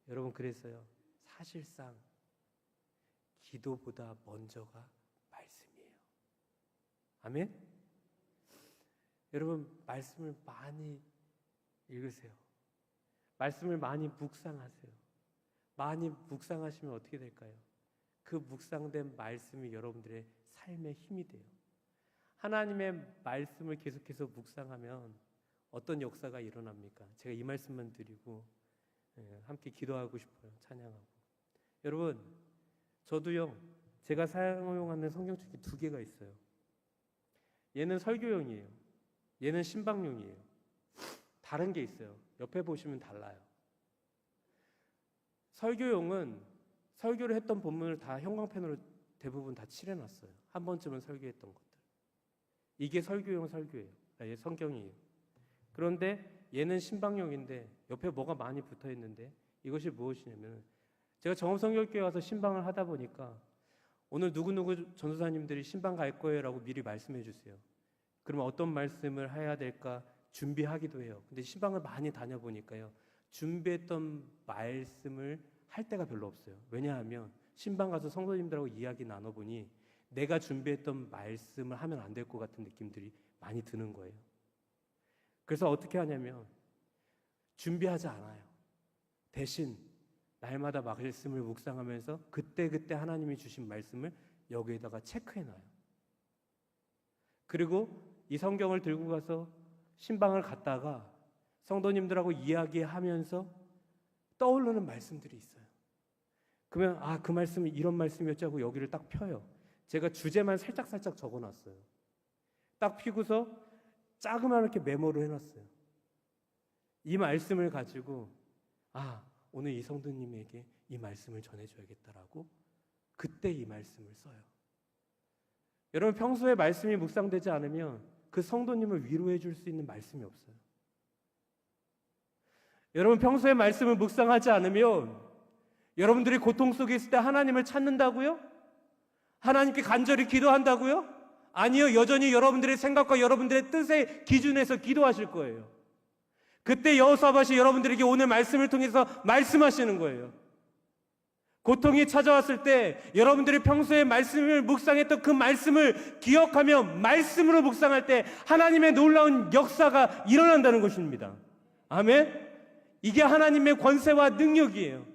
여러분, 그래서요, 사실상 기도보다 먼저가 말씀이에요. 아멘? 여러분, 말씀을 많이 읽으세요. 말씀을 많이 묵상하세요. 많이 묵상하시면 어떻게 될까요? 그 묵상된 말씀이 여러분들의 삶의 힘이 돼요. 하나님의 말씀을 계속해서 묵상하면 어떤 역사가 일어납니까? 제가 이 말씀만 드리고 함께 기도하고 싶어요. 찬양하고. 여러분, 저도요, 제가 사용하는 성경책이 2개가 있어요. 얘는 설교용이에요. 얘는 신방용이에요. 다른 게 있어요. 옆에 보시면 달라요. 설교용은 설교를 했던 본문을 다 형광펜으로 대부분 다 칠해놨어요. 한 번쯤은 설교했던 것들. 이게 설교용 설교예요. 성경이에요. 그런데 얘는 신방용인데 옆에 뭐가 많이 붙어있는데 이것이 무엇이냐면, 제가 정읍성결교회 와서 신방을 하다 보니까 오늘 누구누구 전도사님들이 신방 갈 거예요 라고 미리 말씀해 주세요. 그러면 어떤 말씀을 해야 될까 준비하기도 해요. 근데 신방을 많이 다녀보니까요, 준비했던 말씀을 할 때가 별로 없어요. 왜냐하면 신방 가서 성도님들하고 이야기 나눠보니 내가 준비했던 말씀을 하면 안 될 것 같은 느낌들이 많이 드는 거예요. 그래서 어떻게 하냐면 준비하지 않아요. 대신 날마다 말씀을 묵상하면서 그때그때 하나님이 주신 말씀을 여기에다가 체크해놔요. 그리고 이 성경을 들고 가서 신방을 갔다가 성도님들하고 이야기하면서 떠오르는 말씀들이 있어요. 그러면 그 말씀이 이런 말씀이었지 하고 여기를 딱 펴요. 제가 주제만 살짝 적어놨어요. 딱 피고서 자그맣게 메모를 해놨어요. 이 말씀을 가지고 오늘 이 성도님에게 이 말씀을 전해줘야겠다라고 그때 이 말씀을 써요. 여러분, 평소에 말씀이 묵상되지 않으면 그 성도님을 위로해 줄 수 있는 말씀이 없어요. 여러분, 평소에 말씀을 묵상하지 않으면 여러분들이 고통 속에 있을 때 하나님을 찾는다고요? 하나님께 간절히 기도한다고요? 아니요, 여전히 여러분들의 생각과 여러분들의 뜻의 기준에서 기도하실 거예요. 그때 여호사밧이 여러분들에게 오늘 말씀을 통해서 말씀하시는 거예요. 고통이 찾아왔을 때 여러분들이 평소에 말씀을 묵상했던 그 말씀을 기억하며 말씀으로 묵상할 때 하나님의 놀라운 역사가 일어난다는 것입니다. 아멘? 이게 하나님의 권세와 능력이에요.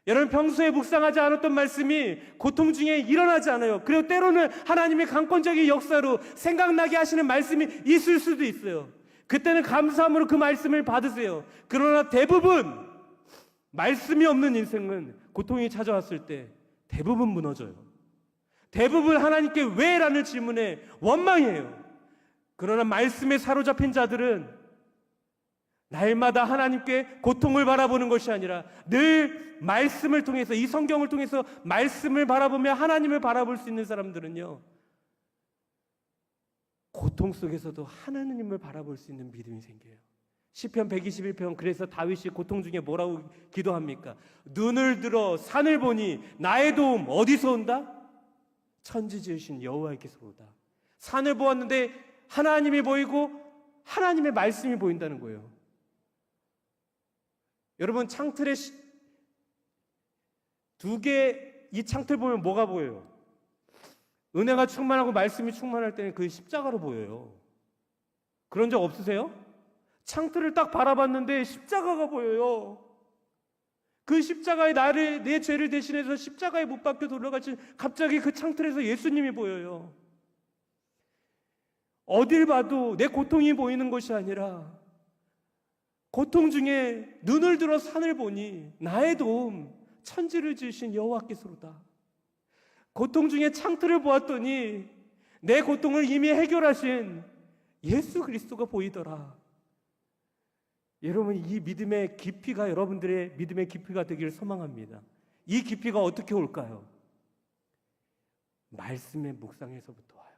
여러분, 평소에 묵상하지 않았던 말씀이 고통 중에 일어나지 않아요. 그리고 때로는 하나님의 강권적인 역사로 생각나게 하시는 말씀이 있을 수도 있어요. 그때는 감사함으로 그 말씀을 받으세요. 그러나 대부분 말씀이 없는 인생은 고통이 찾아왔을 때 대부분 무너져요. 대부분 하나님께 왜? 라는 질문에 원망해요. 그러나 말씀에 사로잡힌 자들은 날마다 하나님께 고통을 바라보는 것이 아니라 늘 말씀을 통해서, 이 성경을 통해서 말씀을 바라보며 하나님을 바라볼 수 있는 사람들은요, 고통 속에서도 하나님을 바라볼 수 있는 믿음이 생겨요. 시편 121편, 그래서 다윗이 고통 중에 뭐라고 기도합니까? 눈을 들어 산을 보니 나의 도움 어디서 온다? 천지 지으신 여호와께서 오다. 산을 보았는데 하나님이 보이고 하나님의 말씀이 보인다는 거예요. 여러분, 창틀에 이 창틀 보면 뭐가 보여요? 은혜가 충만하고 말씀이 충만할 때는 그 십자가로 보여요. 그런 적 없으세요? 창틀을 딱 바라봤는데 십자가가 보여요. 그 십자가에 내 죄를 대신해서 십자가에 못 박혀 돌아가신, 갑자기 그 창틀에서 예수님이 보여요. 어딜 봐도 내 고통이 보이는 것이 아니라 고통 중에 눈을 들어 산을 보니 나의 도움 천지를 지으신 여호와께서로다. 고통 중에 창틀을 보았더니 내 고통을 이미 해결하신 예수 그리스도가 보이더라. 여러분, 이 믿음의 깊이가 여러분들의 믿음의 깊이가 되기를 소망합니다. 이 깊이가 어떻게 올까요? 말씀의 묵상에서부터 와요.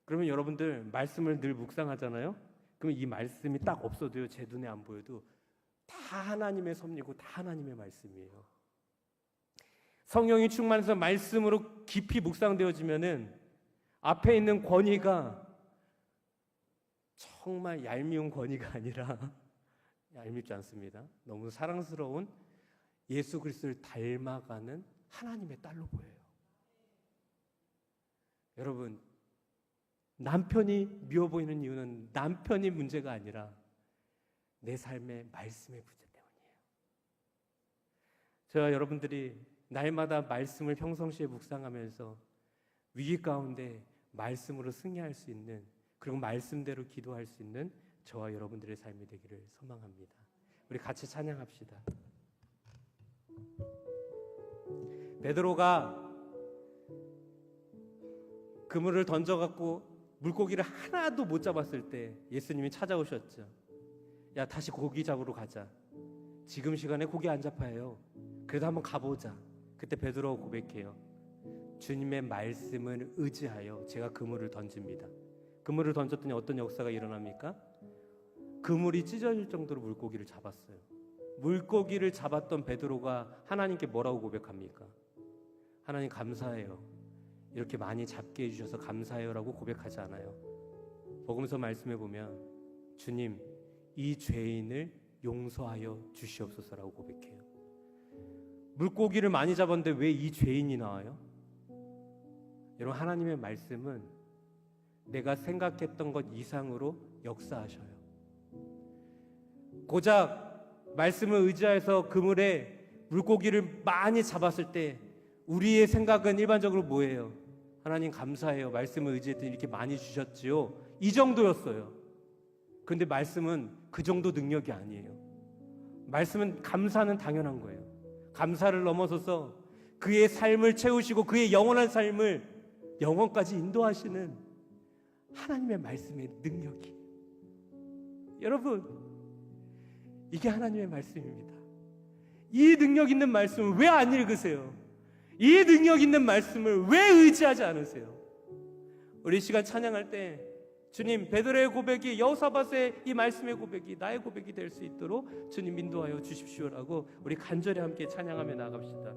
그러면 여러분들 말씀을 늘 묵상하잖아요. 그럼 이 말씀이 딱 없어도요, 제 눈에 안 보여도 다 하나님의 섭리고 다 하나님의 말씀이에요. 성령이 충만해서 말씀으로 깊이 묵상되어지면은 앞에 있는 권위가 정말 얄미운 권위가 아니라 얄밉지 않습니다. 너무 사랑스러운 예수 그리스도를 닮아가는 하나님의 딸로 보여요. 여러분, 남편이 미워 보이는 이유는 남편이 문제가 아니라 내 삶의 말씀의 문제 때문이에요. 저와 여러분들이 날마다 말씀을 평상시에 묵상하면서 위기 가운데 말씀으로 승리할 수 있는, 그리고 말씀대로 기도할 수 있는 저와 여러분들의 삶이 되기를 소망합니다. 우리 같이 찬양합시다. 베드로가 그물을 던져갖고 물고기를 하나도 못 잡았을 때 예수님이 찾아오셨죠. 야, 다시 고기 잡으러 가자. 지금 시간에 고기 안 잡아요. 그래도 한번 가보자. 그때 베드로가 고백해요. 주님의 말씀을 의지하여 제가 그물을 던집니다. 그물을 던졌더니 어떤 역사가 일어납니까? 그물이 찢어질 정도로 물고기를 잡았어요. 물고기를 잡았던 베드로가 하나님께 뭐라고 고백합니까? 하나님 감사해요. 이렇게 많이 잡게 해주셔서 감사해요라고 고백하지 않아요. 복음서 말씀해 보면 주님, 이 죄인을 용서하여 주시옵소서라고 고백해요. 물고기를 많이 잡았는데 왜 이 죄인이 나와요? 여러분, 하나님의 말씀은 내가 생각했던 것 이상으로 역사하셔요. 고작 말씀을 의지해서 그물에 물고기를 많이 잡았을 때 우리의 생각은 일반적으로 뭐예요? 하나님 감사해요. 말씀을 의지했더니 이렇게 많이 주셨지요. 이 정도였어요. 그런데 말씀은 그 정도 능력이 아니에요. 말씀은 감사는 당연한 거예요. 감사를 넘어서서 그의 삶을 채우시고 그의 영원한 삶을 영원까지 인도하시는 하나님의 말씀의 능력이, 여러분, 이게 하나님의 말씀입니다. 이 능력 있는 말씀을 왜 안 읽으세요? 이 능력 있는 말씀을 왜 의지하지 않으세요? 우리 시간 찬양할 때 주님, 베드로의 고백이, 여호사밧의 이 말씀의 고백이 나의 고백이 될 수 있도록 주님 인도하여 주십시오라고 우리 간절히 함께 찬양하며 나갑시다.